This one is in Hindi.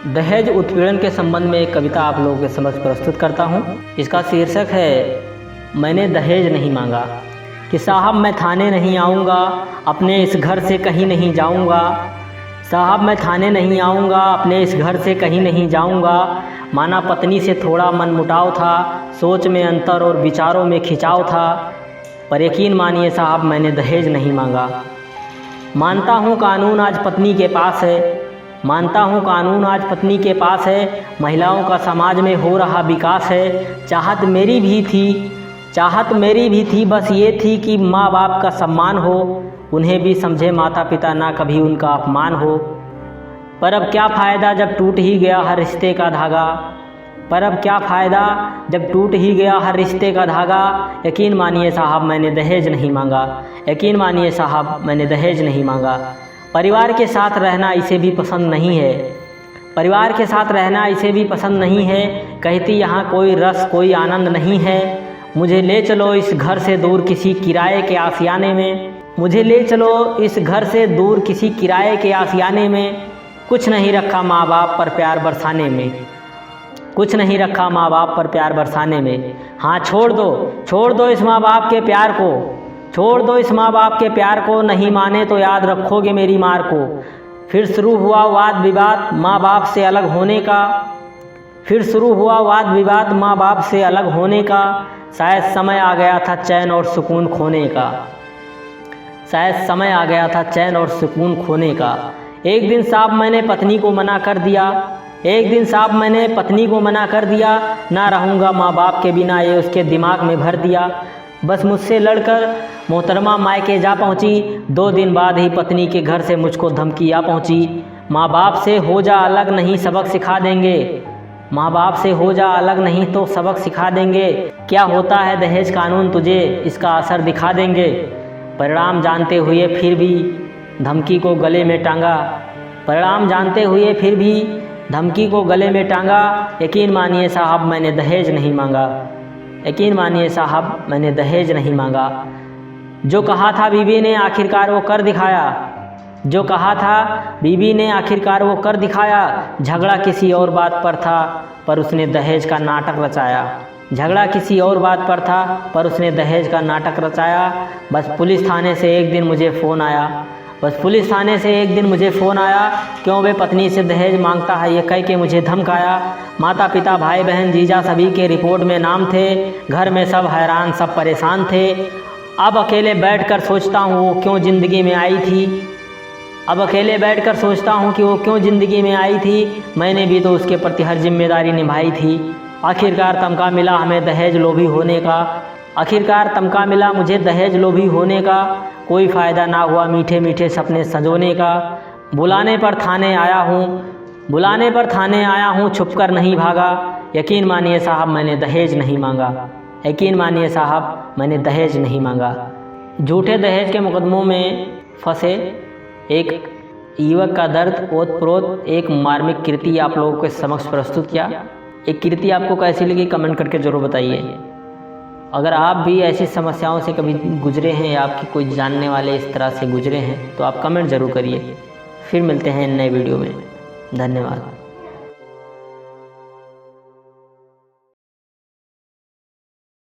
दहेज उत्पीड़न के संबंध में एक कविता आप लोगों के समक्ष प्रस्तुत करता हूँ। इसका शीर्षक है मैंने दहेज नहीं मांगा। कि साहब मैं थाने नहीं आऊँगा, अपने इस घर से कहीं नहीं जाऊँगा। साहब मैं थाने नहीं आऊँगा, अपने इस घर से कहीं नहीं जाऊँगा। माना पत्नी से थोड़ा मनमुटाव था, सोच में अंतर और विचारों में खिंचाव था, पर यकीन मानिए साहब मैंने दहेज नहीं मांगा। मानता हूँ कानून आज पत्नी के पास है, मानता हूँ कानून आज पत्नी के पास है। महिलाओं का समाज में हो रहा विकास है। चाहत मेरी भी थी, बस ये थी कि माँ बाप का सम्मान हो, उन्हें भी समझे माता पिता, ना कभी उनका अपमान हो। पर अब क्या फ़ायदा जब टूट ही गया हर रिश्ते का धागा। पर अब क्या फ़ायदा जब टूट ही गया हर रिश्ते का धागा। यकीन मानिए साहब मैंने दहेज नहीं मांगा। यकीन मानिए साहब मैंने दहेज नहीं मांगा। परिवार के साथ रहना इसे भी पसंद नहीं है। परिवार के साथ रहना इसे भी पसंद नहीं है। कहती यहाँ कोई रस कोई आनंद नहीं है। मुझे ले चलो इस घर से दूर किसी किराए के आशियाने में। मुझे ले चलो इस घर से दूर किसी किराए के आशियाने में। कुछ नहीं रखा माँ बाप पर प्यार बरसाने में। कुछ नहीं रखा माँ बाप पर प्यार बरसाने में। हाँ छोड़ दो इस माँ बाप के प्यार को। छोड़ दो इस माँ बाप के प्यार को, नहीं माने तो याद रखोगे मेरी मार को। फिर शुरू हुआ वाद विवाद माँ बाप से अलग होने का। फिर शुरू हुआ वाद विवाद माँ बाप से अलग होने का। शायद समय आ गया था चैन और सुकून खोने का। शायद समय आ गया था चैन और सुकून खोने का। एक दिन साहब मैंने पत्नी को मना कर दिया। एक दिन साहब मैंने पत्नी को मना कर दिया। ना रहूँगा माँ बाप के बिना, ये उसके दिमाग में भर दिया। बस मुझसे लड़कर मोहतरमा मायके जा पहुँची। 2 दिन बाद ही पत्नी के घर से मुझको धमकी आ पहुँची। माँ बाप से हो जा अलग नहीं सबक सिखा देंगे। माँ बाप से हो जा अलग नहीं तो सबक सिखा देंगे। क्या होता है दहेज कानून तुझे, इसका असर दिखा देंगे। परिणाम जानते हुए फिर भी धमकी को गले में टांगा। परिणाम जानते हुए फिर भी धमकी को गले में टांगा। यकीन मानिए साहब मैंने दहेज नहीं मांगा। यकीन मानिए साहब मैंने दहेज नहीं मांगा। जो कहा था बीवी ने आखिरकार वो कर दिखाया। जो कहा था बीवी ने आखिरकार वो कर दिखाया। झगड़ा किसी और बात पर था, पर उसने दहेज का नाटक रचाया। झगड़ा किसी और बात पर था, पर उसने दहेज का नाटक रचाया। बस पुलिस थाने से एक दिन मुझे फ़ोन आया। बस पुलिस थाने से एक दिन मुझे फ़ोन आया। क्यों वे पत्नी से दहेज मांगता है, ये कह के मुझे धमकाया। माता पिता भाई बहन जीजा सभी के रिपोर्ट में नाम थे। घर में सब हैरान सब परेशान थे। अब अकेले बैठकर सोचता हूँ वो क्यों ज़िंदगी में आई थी। अब अकेले बैठकर सोचता हूँ कि वो क्यों ज़िंदगी में आई थी। मैंने भी तो उसके प्रति हर जिम्मेदारी निभाई थी। आखिरकार तमगा मिला हमें दहेज लोभी होने का। आखिरकार तमगा मिला मुझे दहेज लोभी होने का। कोई फ़ायदा ना हुआ मीठे मीठे सपने संजोने का। बुलाने पर थाने आया हूँ, छुपकर नहीं भागा। यकीन मानिए साहब मैंने दहेज नहीं मांगा। यकीन मानिए साहब मैंने दहेज नहीं मांगा। झूठे दहेज के मुकदमों में फंसे एक युवक का दर्द ओतप्रोत एक मार्मिक कृति आप लोगों के समक्ष प्रस्तुत किया। एक कृति आपको कैसी लगी कमेंट करके ज़रूर बताइए। अगर आप भी ऐसी समस्याओं से कभी गुजरे हैं या आपकी कोई जानने वाले इस तरह से गुजरे हैं तो आप कमेंट ज़रूर करिए। फिर मिलते हैं नए वीडियो में। धन्यवाद।